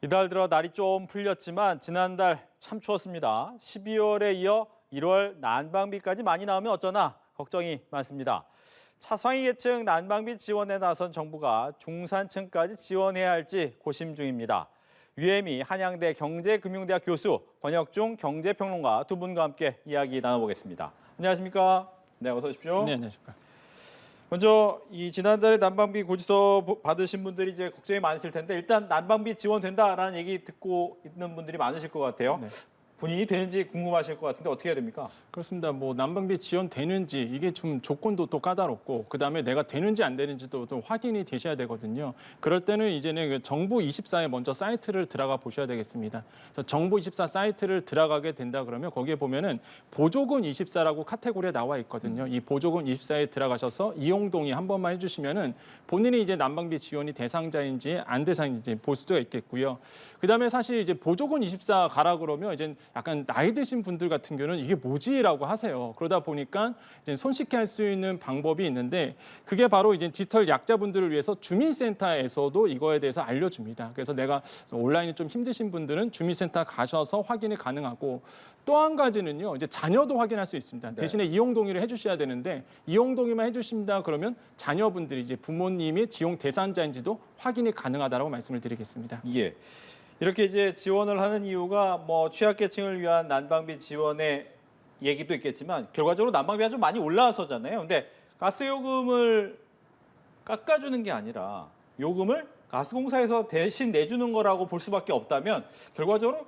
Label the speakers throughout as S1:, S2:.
S1: 이달 들어 날이 좀 풀렸지만 지난달 참 추웠습니다. 12월에 이어 1월 난방비까지 많이 나오면 어쩌나 걱정이 많습니다. 차상위 계층 난방비 지원에 나선 정부가 중산층까지 지원해야 할지 고심 중입니다. 유혜미 한양대 경제금융대학 교수, 권혁중 경제평론가 두 분과 함께 이야기 나눠보겠습니다. 안녕하십니까? 네, 어서 오십시오.
S2: 네, 안녕하십니까.
S1: 먼저 이 지난달에 난방비 고지서 받으신 분들이 이제 걱정이 많으실 텐데 일단 난방비 지원된다라는 얘기 듣고 있는 분들이 많으실 것 같아요.
S2: 네.
S1: 본인이 되는지 궁금하실 것 같은데 어떻게 해야 됩니까?
S2: 그렇습니다. 뭐 난방비 지원되는지 이게 좀 조건도 또 까다롭고 그다음에 내가 되는지 안 되는지도 또 확인이 되셔야 되거든요. 그럴 때는 이제는 그 정부24에 먼저 사이트를 들어가 보셔야 되겠습니다. 그래서 정부24 사이트를 들어가게 된다 그러면 거기에 보면은 보조금 24라고 카테고리에 나와 있거든요. 이 보조금 24에 들어가셔서 이용 동의 한 번만 해주시면은 본인이 이제 난방비 지원이 대상자인지 안 대상인지 볼 수가 있겠고요. 그다음에 사실 이제 보조금 24 가라 그러면 이제 약간 나이 드신 분들 같은 경우는 이게 뭐지라고 하세요. 그러다 보니까 이제 손쉽게 할 수 있는 방법이 있는데 그게 바로 이제 디지털 약자분들을 위해서 주민센터에서도 이거에 대해서 알려줍니다. 그래서 내가 온라인이 좀 힘드신 분들은 주민센터 가셔서 확인이 가능하고 또 한 가지는요. 이제 자녀도 확인할 수 있습니다.
S1: 네.
S2: 대신에 이용 동의를 해주셔야 되는데 이용 동의만 해주신다 그러면 자녀분들이 이제 부모님이 지용 대상자인지도 확인이 가능하다라고 말씀을 드리겠습니다.
S1: 예. 이렇게 이제 지원을 하는 이유가 뭐 취약계층을 위한 난방비 지원의 얘기도 있겠지만 결과적으로 난방비가 좀 많이 올라서잖아요. 근데 가스요금을 깎아주는 게 아니라 요금을 가스공사에서 대신 내주는 거라고 볼 수밖에 없다면 결과적으로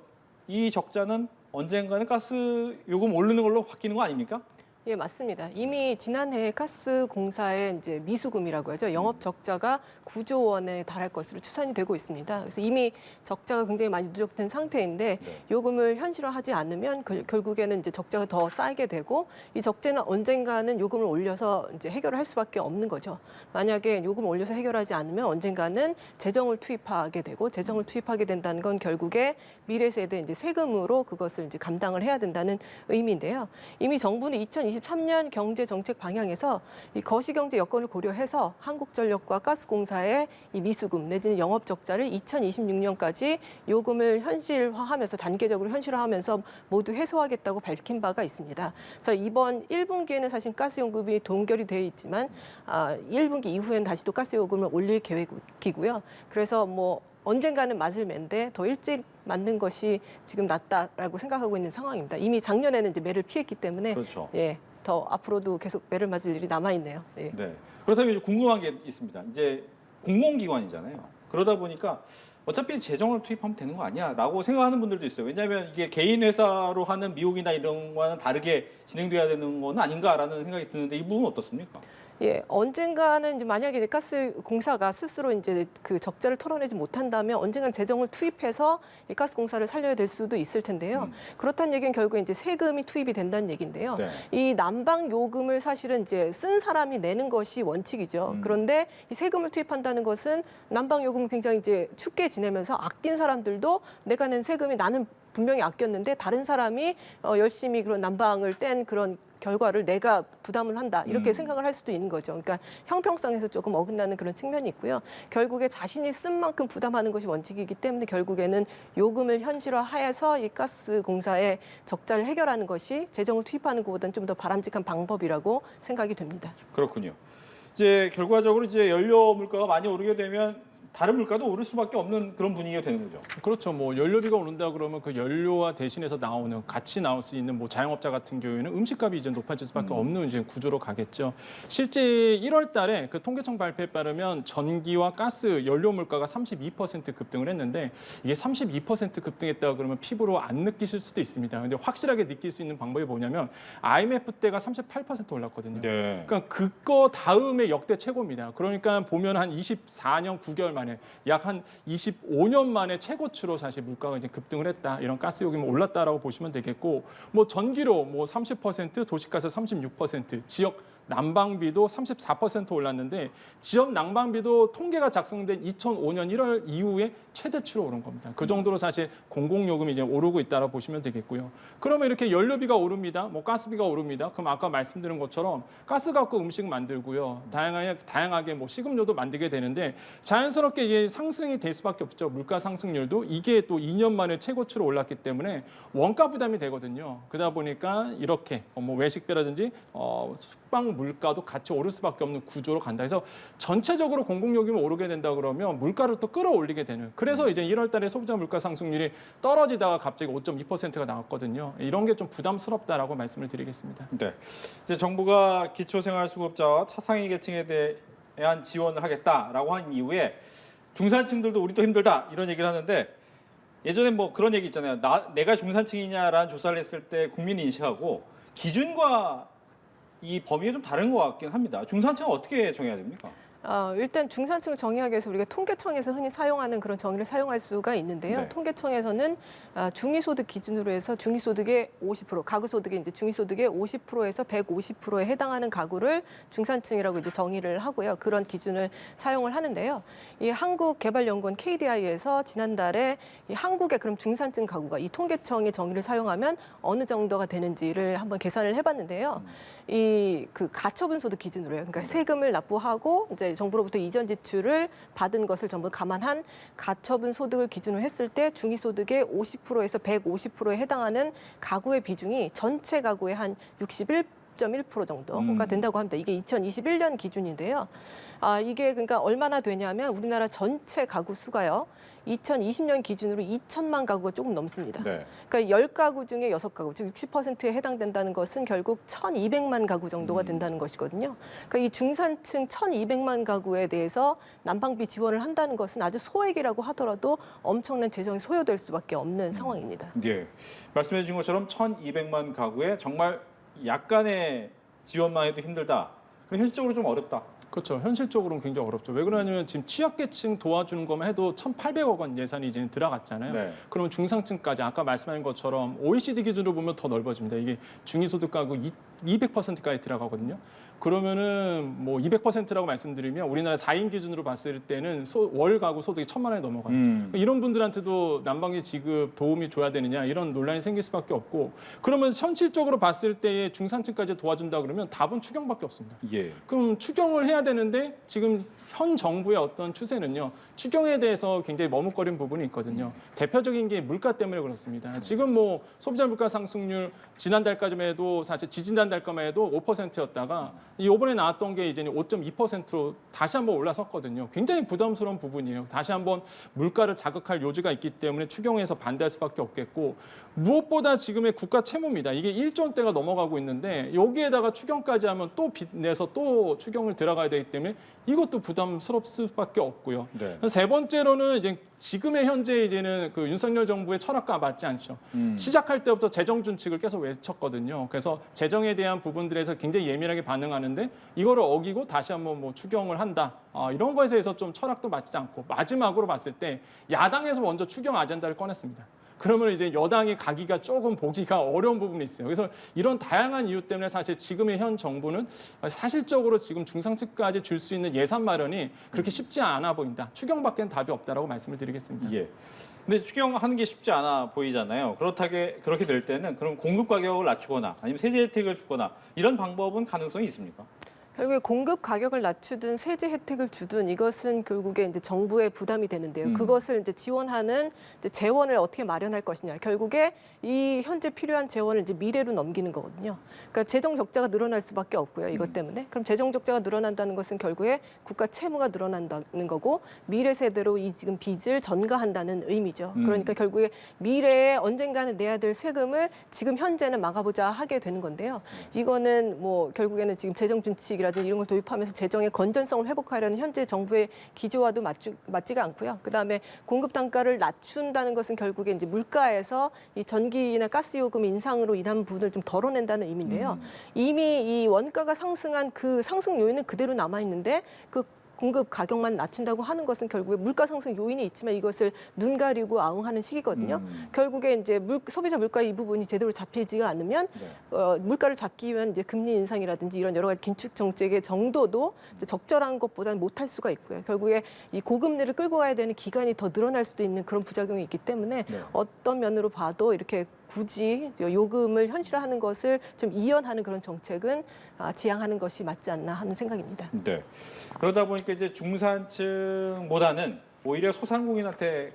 S1: 이 적자는 언젠가는 가스 요금 오르는 걸로 바뀌는 거 아닙니까?
S3: 예, 맞습니다. 이미 지난해 가스공사의 이제 미수금이라고 하죠. 영업 적자가 9조 원에 달할 것으로 추산이 되고 있습니다. 그래서 이미 적자가 굉장히 많이 누적된 상태인데 요금을 현실화하지 않으면 결국에는 이제 적자가 더 쌓이게 되고 이 적자는 언젠가는 요금을 올려서 이제 해결을 할 수밖에 없는 거죠. 만약에 요금을 올려서 해결하지 않으면 언젠가는 재정을 투입하게 되고 재정을 투입하게 된다는 건 결국에 미래 세대 이제 세금으로 그것을 이제 감당을 해야 된다는 의미인데요. 이미 정부는 2023년 경제 정책 방향에서 이 거시경제 여건을 고려해서 한국전력과 가스공사의 이 미수금 내지는 영업 적자를 2026년까지 요금을 현실화하면서 단계적으로 현실화하면서 모두 해소하겠다고 밝힌 바가 있습니다. 그래서 이번 1분기에는 사실 가스 요금이 동결이 되어 있지만 1분기 이후에는 다시 또 가스 요금을 올릴 계획이고요. 그래서 뭐 언젠가는 맞을 매인데 더 일찍 맞는 것이 지금 낫다라고 생각하고 있는 상황입니다. 이미 작년에는 이제 매를 피했기 때문에
S1: 그렇죠.
S3: 예, 더 앞으로도 계속 매를 맞을 일이 남아 있네요. 예.
S1: 네. 그렇다면 이제 궁금한 게 있습니다. 이제 공공기관이잖아요. 그러다 보니까 어차피 재정을 투입하면 되는 거 아니야라고 생각하는 분들도 있어요. 왜냐하면 이게 개인 회사로 하는 미국이나 이런 거와는 다르게 진행돼야 되는 건 아닌가라는 생각이 드는데 이 부분은 어떻습니까?
S3: 예, 언젠가는 이제 만약에 가스 공사가 스스로 이제 그 적자를 털어내지 못한다면 언젠간 재정을 투입해서 이 가스 공사를 살려야 될 수도 있을 텐데요. 그렇다는 얘기는 결국에 이제 세금이 투입이 된다는 얘기인데요.
S1: 네.
S3: 이 난방 요금을 사실은 이제 쓴 사람이 내는 것이 원칙이죠. 그런데 이 세금을 투입한다는 것은 난방 요금을 굉장히 이제 춥게 지내면서 아낀 사람들도 내가 낸 세금이 나는 분명히 아꼈는데 다른 사람이 열심히 그런 난방을 뗀 그런 결과를 내가 부담을 한다 이렇게 생각을 할 수도 있는 거죠. 그러니까 형평성에서 조금 어긋나는 그런 측면이 있고요. 결국에 자신이 쓴 만큼 부담하는 것이 원칙이기 때문에 결국에는 요금을 현실화해서 이 가스 공사의 적자를 해결하는 것이 재정을 투입하는 것보다는 좀 더 바람직한 방법이라고 생각이 됩니다.
S1: 그렇군요. 이제 결과적으로 이제 연료 물가가 많이 오르게 되면 다른 물가도 오를 수밖에 없는 그런 분위기가 되는 거죠.
S2: 그렇죠. 뭐 연료비가 오른다 그러면 그 연료와 대신해서 나오는 같이 나올 수 있는 뭐 자영업자 같은 경우에는 음식값이 이제 높아질 수밖에 없는 이제 구조로 가겠죠. 실제 1월달에 그 통계청 발표에 따르면 전기와 가스 연료 물가가 32% 급등을 했는데 이게 32% 급등했다 그러면 피부로 안 느끼실 수도 있습니다. 근데 확실하게 느낄 수 있는 방법이 뭐냐면 IMF 때가 38% 올랐거든요.
S1: 네.
S2: 그러니까 그거 다음에 역대 최고입니다. 그러니까 보면 한 24년 9개월 만에 약 한 25년 만에 최고치로 사실 물가가 이제 급등을 했다. 이런 가스 요금이 올랐다라고 보시면 되겠고, 뭐 전기료 뭐 30%, 도시가스 36%, 지역 난방비도 34% 올랐는데 지역 난방비도 통계가 작성된 2005년 1월 이후에 최대치로 오른 겁니다. 그 정도로 사실 공공요금이 이제 오르고 있다고 보시면 되겠고요. 그러면 이렇게 연료비가 오릅니다. 뭐 가스비가 오릅니다. 그럼 아까 말씀드린 것처럼 가스 갖고 음식 만들고요. 다양하게 뭐 식음료도 만들게 되는데 자연스럽게 이게 상승이 될 수밖에 없죠. 물가 상승률도 이게 또 2년 만에 최고치로 올랐기 때문에 원가 부담이 되거든요. 그러다 보니까 이렇게 뭐 외식비라든지 숙박 물가도 같이 오를 수밖에 없는 구조로 간다. 그래서 전체적으로 공공요금이 오르게 된다 그러면 물가를 또 끌어올리게 되는. 그래서 이제 1월 달에 소비자 물가 상승률이 떨어지다가 갑자기 5.2%가 나왔거든요. 이런 게 좀 부담스럽다라고 말씀을 드리겠습니다.
S1: 네. 이제 정부가 기초생활수급자와 차상위 계층에 대한 지원을 하겠다라고 한 이후에 중산층들도 우리 또 힘들다 이런 얘기를 하는데 예전에 뭐 그런 얘기 있잖아요. 내가 중산층이냐라는 조사를 했을 때 국민 인식하고 기준과 이 범위가 좀 다른 것 같긴 합니다. 중산층은 어떻게 정해야 됩니까?
S3: 일단 중산층을 정의하기 위해서 우리가 통계청에서 흔히 사용하는 그런 정의를 사용할 수가 있는데요.
S1: 네.
S3: 통계청에서는 중위소득 기준으로 해서 중위소득의 50%, 가구소득의 이제 중위소득의 50%에서 150%에 해당하는 가구를 중산층이라고 이제 정의를 하고요. 그런 기준을 사용을 하는데요. 이 한국개발연구원 KDI에서 지난달에 이 한국의 그럼 중산층 가구가 이 통계청의 정의를 사용하면 어느 정도가 되는지를 한번 계산을 해봤는데요. 이 그 가처분 소득 기준으로요. 그러니까 세금을 납부하고 이제 정부로부터 이전 지출을 받은 것을 전부 감안한 가처분 소득을 기준으로 했을 때 중위소득의 50%에서 150%에 해당하는 가구의 비중이 전체 가구의 한 61.1% 정도가 된다고 합니다. 이게 2021년 기준인데요. 이게 그러니까 얼마나 되냐면 우리나라 전체 가구 수가요. 2020년 기준으로 2천만 가구가 조금 넘습니다.
S1: 네.
S3: 그러니까 10가구 중에 6가구, 즉 60%에 해당된다는 것은 결국 1,200만 가구 정도가 된다는 것이거든요. 그러니까 이 중산층 1,200만 가구에 대해서 난방비 지원을 한다는 것은 아주 소액이라고 하더라도 엄청난 재정이 소요될 수밖에 없는 상황입니다.
S1: 네. 말씀해 주신 것처럼 1,200만 가구에 정말 약간의 지원만 해도 힘들다. 그럼 현실적으로 좀 어렵다.
S2: 그렇죠. 현실적으로는 굉장히 어렵죠. 왜 그러냐면 지금 취약계층 도와주는 것만 해도 1,800억 원 예산이 이제 들어갔잖아요.
S1: 네.
S2: 그러면 중상층까지 아까 말씀하신 것처럼 OECD 기준으로 보면 더 넓어집니다. 이게 중위소득 가구 200%까지 들어가거든요. 그러면은 뭐 200%라고 말씀드리면 우리나라 4인 기준으로 봤을 때는 월 가구 소득이 1,000만 원이 넘어가요. 이런 분들한테도 난방비 지급 도움이 줘야 되느냐 이런 논란이 생길 수밖에 없고 그러면 현실적으로 봤을 때 중산층까지 도와준다 그러면 답은 추경밖에 없습니다.
S1: 예.
S2: 그럼 추경을 해야 되는데 지금 현 정부의 어떤 추세는요. 추경에 대해서 굉장히 머뭇거린 부분이 있거든요. 대표적인 게 물가 때문에 그렇습니다. 지금 뭐 소비자 물가 상승률 지난달까지만 해도 사실 지지난달까지만 해도 5%였다가 이번에 나왔던 게 이제 5.2%로 다시 한번 올라섰거든요. 굉장히 부담스러운 부분이에요. 다시 한번 물가를 자극할 요지가 있기 때문에 추경에서 반대할 수밖에 없겠고 무엇보다 지금의 국가 채무입니다. 이게 1조 원대가 넘어가고 있는데 여기에다가 추경까지 하면 또 빚 내서 또 추경을 들어가야 되기 때문에 이것도 부담스러울 수밖에 없고요.
S1: 네.
S2: 세 번째로는 이제 지금의 현재 이제는 그 윤석열 정부의 철학과 맞지 않죠. 시작할 때부터 재정 준칙을 계속 외쳤거든요. 그래서 재정에 대한 부분들에서 굉장히 예민하게 반응하는데 이거를 어기고 다시 한번 뭐 추경을 한다. 이런 거에 대해서 좀 철학도 맞지 않고 마지막으로 봤을 때 야당에서 먼저 추경 아젠다를 꺼냈습니다. 그러면 이제 여당이 가기가 조금 보기가 어려운 부분이 있어요. 그래서 이런 다양한 이유 때문에 사실 지금의 현 정부는 사실적으로 지금 중상층까지 줄 수 있는 예산 마련이 그렇게 쉽지 않아 보인다. 추경밖에는 답이 없다라고 말씀을 드리겠습니다.
S1: 예. 근데 추경하는 게 쉽지 않아 보이잖아요. 그렇게 될 때는 그럼 공급 가격을 낮추거나 아니면 세제 혜택을 주거나 이런 방법은 가능성이 있습니까?
S3: 결국에 공급 가격을 낮추든 세제 혜택을 주든 이것은 결국에 이제 정부의 부담이 되는데요. 그것을 이제 지원하는 이제 재원을 어떻게 마련할 것이냐. 결국에 이 현재 필요한 재원을 이제 미래로 넘기는 거거든요. 그러니까 재정 적자가 늘어날 수밖에 없고요. 이것 때문에. 그럼 재정 적자가 늘어난다는 것은 결국에 국가 채무가 늘어난다는 거고 미래 세대로 이 지금 빚을 전가한다는 의미죠. 그러니까 결국에 미래에 언젠가는 내야 될 세금을 지금 현재는 막아보자 하게 되는 건데요. 이거는 뭐 결국에는 지금 재정 준칙 라든지 이런 걸 도입하면서 재정의 건전성을 회복하려는 현재 정부의 기조와도 맞지가 않고요. 그다음에 공급 단가를 낮춘다는 것은 결국에 이제 물가에서 이 전기나 가스 요금 인상으로 인한 부분을 좀 덜어낸다는 의미인데요. 이미 이 원가가 상승한 그 상승 요인은 그대로 남아 있는데 그 공급 가격만 낮춘다고 하는 것은 결국에 물가 상승 요인이 있지만 이것을 눈 가리고 아웅하는 시기거든요. 결국에 이제 소비자 물가 이 부분이 제대로 잡히지가 않으면 물가를 잡기 위한 이제 금리 인상이라든지 이런 여러 가지 긴축 정책의 정도도 이제 적절한 것보다는 못할 수가 있고요. 결국에 이 고금리를 끌고 가야 되는 기간이 더 늘어날 수도 있는 그런 부작용이 있기 때문에 어떤 면으로 봐도 이렇게 굳이 요금을 현실화하는 것을 좀 이연하는 그런 정책은 지향하는 것이 맞지 않나 하는 생각입니다.
S1: 네. 그러다 보니까 이제 중산층보다는 오히려 소상공인한테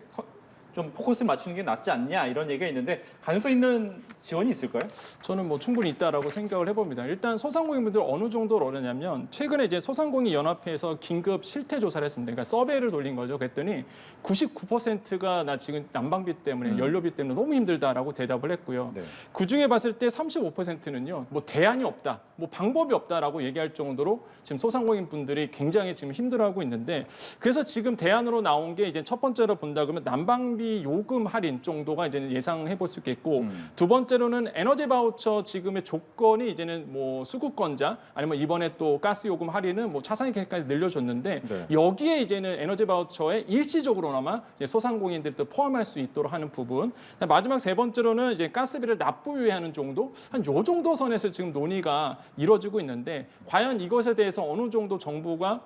S1: 좀 포커스를 맞추는 게 낫지 않냐 이런 얘기가 있는데 가능성 있는 지원이 있을까요?
S2: 저는 뭐 충분히 있다라고 생각을 해봅니다. 일단 소상공인분들 어느 정도로 어려냐면 최근에 이제 소상공인 연합회에서 긴급 실태 조사를 했습니다. 그러니까 서베이를 돌린 거죠. 그랬더니 99%가 나 지금 난방비 때문에 연료비 때문에 너무 힘들다라고 대답을 했고요.
S1: 네.
S2: 그 중에 봤을 때 35%는요, 뭐 대안이 없다, 뭐 방법이 없다라고 얘기할 정도로 지금 소상공인 분들이 굉장히 지금 힘들어하고 있는데 그래서 지금 대안으로 나온 게 이제 첫 번째로 본다 그러면 난방비 요금 할인 정도가 이제는 예상해 볼 수 있겠고 두 번째로는 에너지 바우처 지금의 조건이 이제는 뭐 수급권자 아니면 이번에 또 가스 요금 할인은 뭐 차상위까지 늘려줬는데
S1: 네.
S2: 여기에 이제는 에너지 바우처에 일시적으로나마 이제 소상공인들도 포함할 수 있도록 하는 부분. 마지막 세 번째로는 이제 가스비를 납부유예하는 정도 한 요 정도 선에서 지금 논의가 이루어지고 있는데 과연 이것에 대해서 어느 정도 정부가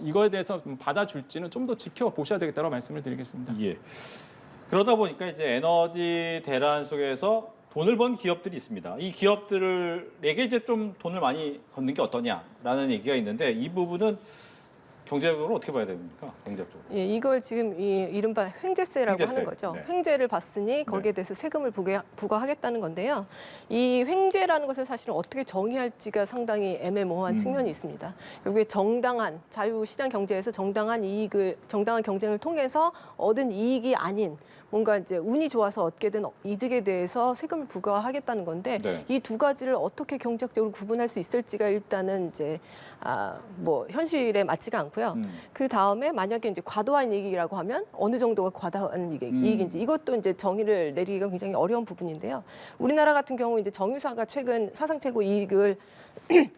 S2: 이거에 대해서 받아줄지는 좀 더 지켜보셔야 되겠다고 말씀을 드리겠습니다.
S1: 예. 그러다 보니까 이제 에너지 대란 속에서 돈을 번 기업들이 있습니다. 이 기업들에게 이제 좀 돈을 많이 걷는 게 어떠냐라는 얘기가 있는데 이 부분은 경제적으로 어떻게 봐야 됩니까? 경제적으로.
S3: 예, 이걸 지금 이 이른바 횡재세라고
S1: 횡재세.
S3: 하는 거죠.
S1: 네.
S3: 횡재를 봤으니 거기에 대해서 세금을 부과하겠다는 건데요. 이 횡재라는 것을 사실은 어떻게 정의할지가 상당히 애매모호한 측면이 있습니다. 결국에 정당한 자유시장 경제에서 정당한 경쟁을 통해서 얻은 이익이 아닌 뭔가 이제 운이 좋아서 얻게 된 이득에 대해서 세금을 부과하겠다는 건데
S1: 네.
S3: 이 두 가지를 어떻게 경제적으로 구분할 수 있을지가 일단은 이제 뭐 현실에 맞지가 않고요. 그 다음에 만약에 이제 과도한 이익이라고 하면 어느 정도가 과도한 이익인지 이것도 이제 정의를 내리기가 굉장히 어려운 부분인데요. 우리나라 같은 경우 이제 정유사가 최근 사상 최고 이익을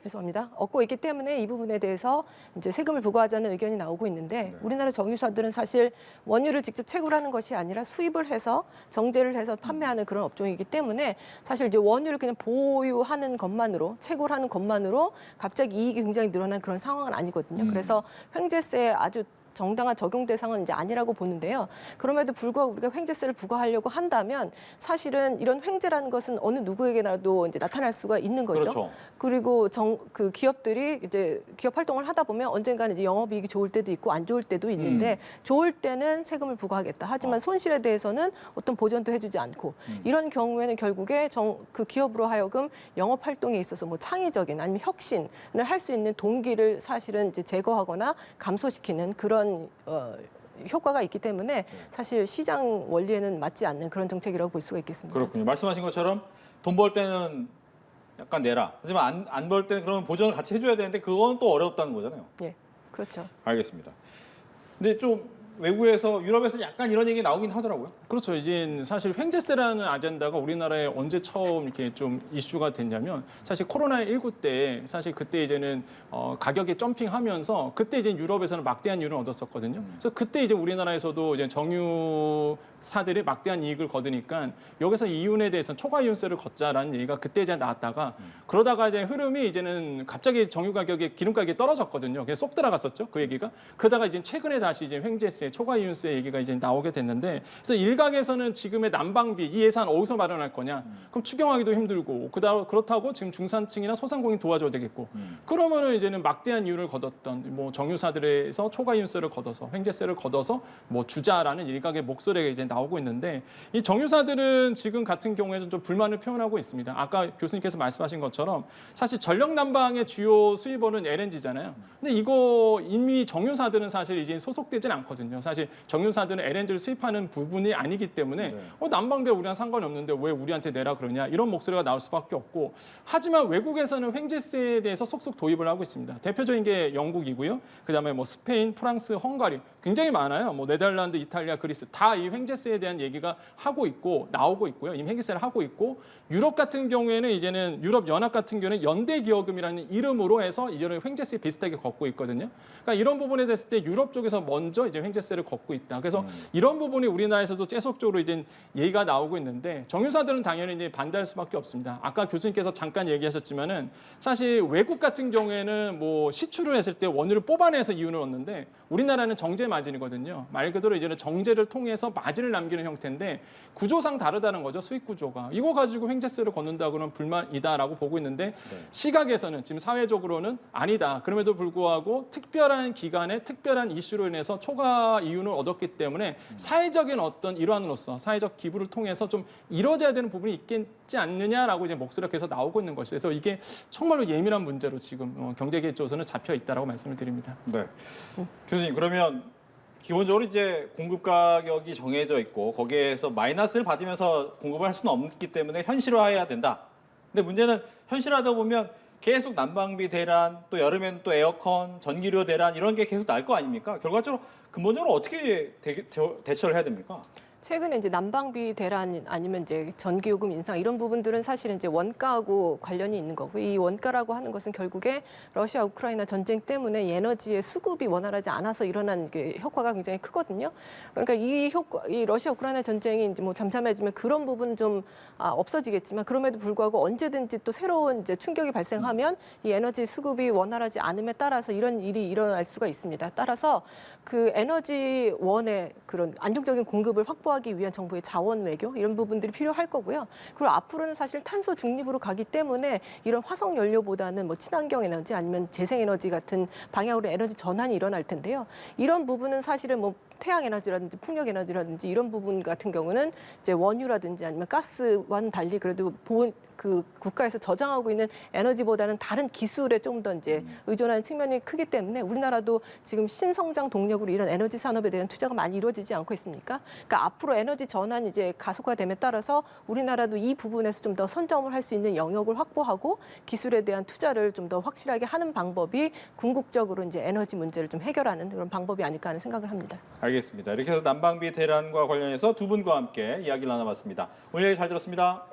S3: 죄송합니다. 얻고 있기 때문에 이 부분에 대해서 이제 세금을 부과하자는 의견이 나오고 있는데 우리나라 정유사들은 사실 원유를 직접 채굴하는 것이 아니라 수입을 해서 정제를 해서 판매하는 그런 업종이기 때문에 사실 이제 원유를 그냥 보유하는 것만으로 채굴하는 것만으로 갑자기 이익이 굉장히 늘어난 그런 상황은 아니거든요. 그래서 횡재세에 아주 정당한 적용 대상은 이제 아니라고 보는데요. 그럼에도 불구하고 우리가 횡재세를 부과하려고 한다면 사실은 이런 횡재라는 것은 어느 누구에게나도 이제 나타날 수가 있는 거죠.
S1: 그렇죠.
S3: 그리고 그 기업들이 이제 기업 활동을 하다 보면 언젠가는 이제 영업이익이 좋을 때도 있고 안 좋을 때도 있는데 좋을 때는 세금을 부과하겠다. 하지만 손실에 대해서는 어떤 보전도 해주지 않고 이런 경우에는 결국에 그 기업으로 하여금 영업 활동에 있어서 뭐 창의적인 아니면 혁신을 할 수 있는 동기를 사실은 이제 제거하거나 감소시키는 그런 효과가 있기 때문에 사실 시장 원리에는 맞지 않는 그런 정책이라고 볼 수가 있겠습니다.
S1: 그렇군요. 말씀하신 것처럼 돈 벌 때는 약간 내라. 하지만 안 벌 때는 그러면 보전을 같이 해줘야 되는데 그건 또 어렵다는 거잖아요.
S3: 예, 그렇죠.
S1: 알겠습니다. 근데 좀 외국에서 유럽에서 약간 이런 얘기 나오긴 하더라고요.
S2: 그렇죠. 이제 사실 횡재세라는 아젠다가 우리나라에 언제 처음 이렇게 좀 이슈가 됐냐면 사실 코로나19 때 사실 그때 이제는 가격이 점핑하면서 그때 이제 유럽에서는 막대한 이윤을 얻었었거든요. 그래서 그때 이제 우리나라에서도 이제 정유사들이 막대한 이익을 거두니까 여기서 이윤에 대해서는 초과 이윤세를 걷자라는 얘기가 그때 이제 나왔다가 그러다가 이제 흐름이 이제는 갑자기 정유 가격이 기름 가격이 떨어졌거든요. 그게 쏙 들어갔었죠. 그 얘기가. 그러다가 이제 최근에 다시 이제 횡재세, 초과 이윤세 얘기가 이제 나오게 됐는데 그래서 일각에서는 지금의 난방비 이 예산 어디서 마련할 거냐? 그럼 추경하기도 힘들고 그렇다고 지금 중산층이나 소상공인 도와줘야 되겠고 그러면은 이제는 막대한 이윤을 거뒀던 뭐 정유사들에서 초과 이윤세를 걷어서 횡재세를 걷어서 뭐 주자라는 일각의 목소리가 이제 나오고 있는데 이 정유사들은 지금 같은 경우에는 좀 불만을 표현하고 있습니다. 아까 교수님께서 말씀하신 것처럼 사실 전력 난방의 주요 수입원은 LNG잖아요. 근데 이거 이미 정유사들은 사실 이제 소속되진 않거든요. 사실 정유사들은 LNG를 수입하는 부분이 아니기 때문에 난방비와 우리랑 상관이 없는데 왜 우리한테 내라 그러냐 이런 목소리가 나올 수밖에 없고 하지만 외국에서는 횡재세에 대해서 속속 도입을 하고 있습니다. 대표적인 게 영국이고요. 그다음에 뭐 스페인, 프랑스, 헝가리 굉장히 많아요. 뭐 네덜란드, 이탈리아, 그리스 다 이 횡재세 회계세에 대한 얘기가 나오고 있고요. 이미 회계세를 하고 있고 유럽 같은 경우에는 이제는 유럽 연합 같은 경우는 연대기여금이라는 이름으로 해서 이제는 횡재세 비슷하게 걷고 있거든요. 그러니까 이런 부분에 대했을 때 유럽 쪽에서 먼저 이제 횡재세를 걷고 있다. 그래서 이런 부분이 우리나라에서도 계속적으로 이제 얘기가 나오고 있는데 정유사들은 당연히 이제 반대할 수밖에 없습니다. 아까 교수님께서 잠깐 얘기하셨지만은 사실 외국 같은 경우에는 뭐 시추를 했을 때 원유를 뽑아내서 이윤을 얻는데 우리나라는 정제 마진이거든요. 말 그대로 이제는 정제를 통해서 마진을 남기는 형태인데 구조상 다르다는 거죠. 수익 구조가. 이거 가지고 횡재세를 걷는다고는 불만이다라고 보고 있는데 시각에서는 지금 사회적으로는 아니다. 그럼에도 불구하고 특별한 기간에 특별한 이슈로 인해서 초과 이윤을 얻었기 때문에 사회적인 어떤 일환으로서 사회적 기부를 통해서 좀 이루어져야 되는 부분이 있겠지 않느냐라고 이제 목소리가 계속 나오고 있는 것이죠. 그래서 이게 정말로 예민한 문제로 지금 경제계 쪽에서는 잡혀 있다라고 말씀을 드립니다.
S1: 네. 교수님, 그러면 기본적으로 이제 공급 가격이 정해져 있고 거기에서 마이너스를 받으면서 공급을 할 수는 없기 때문에 현실화해야 된다. 근데 문제는 현실화하다 보면 계속 난방비 대란, 또 여름에는 또 에어컨, 전기료 대란 이런 게 계속 날 거 아닙니까? 결과적으로 근본적으로 어떻게 대처를 해야 됩니까?
S3: 최근에 이제 난방비 대란 아니면 이제 전기요금 인상 이런 부분들은 사실은 이제 원가하고 관련이 있는 거고 이 원가라고 하는 것은 결국에 러시아 우크라이나 전쟁 때문에 이 에너지의 수급이 원활하지 않아서 일어난 게 효과가 굉장히 크거든요. 그러니까 이 러시아 우크라이나 전쟁이 이제 뭐 잠잠해지면 그런 부분 좀 없어지겠지만 그럼에도 불구하고 언제든지 또 새로운 이제 충격이 발생하면 이 에너지 수급이 원활하지 않음에 따라서 이런 일이 일어날 수가 있습니다. 따라서 그 에너지원의 그런 안정적인 공급을 확보하기 위한 정부의 자원 외교 이런 부분들이 필요할 거고요. 그리고 앞으로는 사실 탄소 중립으로 가기 때문에 이런 화석 연료보다는 뭐 친환경 에너지 아니면 재생 에너지 같은 방향으로 에너지 전환이 일어날 텐데요. 이런 부분은 사실은 뭐 태양 에너지라든지 풍력 에너지라든지 이런 부분 같은 경우는 이제 원유라든지 아니면 가스와는 달리 그래도 그 국가에서 저장하고 있는 에너지보다는 다른 기술에 좀 더 이제 의존하는 측면이 크기 때문에 우리나라도 지금 신성장 동력으로 이런 에너지 산업에 대한 투자가 많이 이루어지지 않고 있습니까? 그러니까 앞으로 에너지 전환이 이제 가속화됨에 따라서 우리나라도 이 부분에서 좀 더 선점을 할 수 있는 영역을 확보하고 기술에 대한 투자를 좀 더 확실하게 하는 방법이 궁극적으로 이제 에너지 문제를 좀 해결하는 그런 방법이 아닐까 하는 생각을 합니다.
S1: 알겠습니다. 이렇게 해서 난방비 대란과 관련해서 두 분과 함께 이야기를 나눠봤습니다. 오늘 얘기 잘 들었습니다.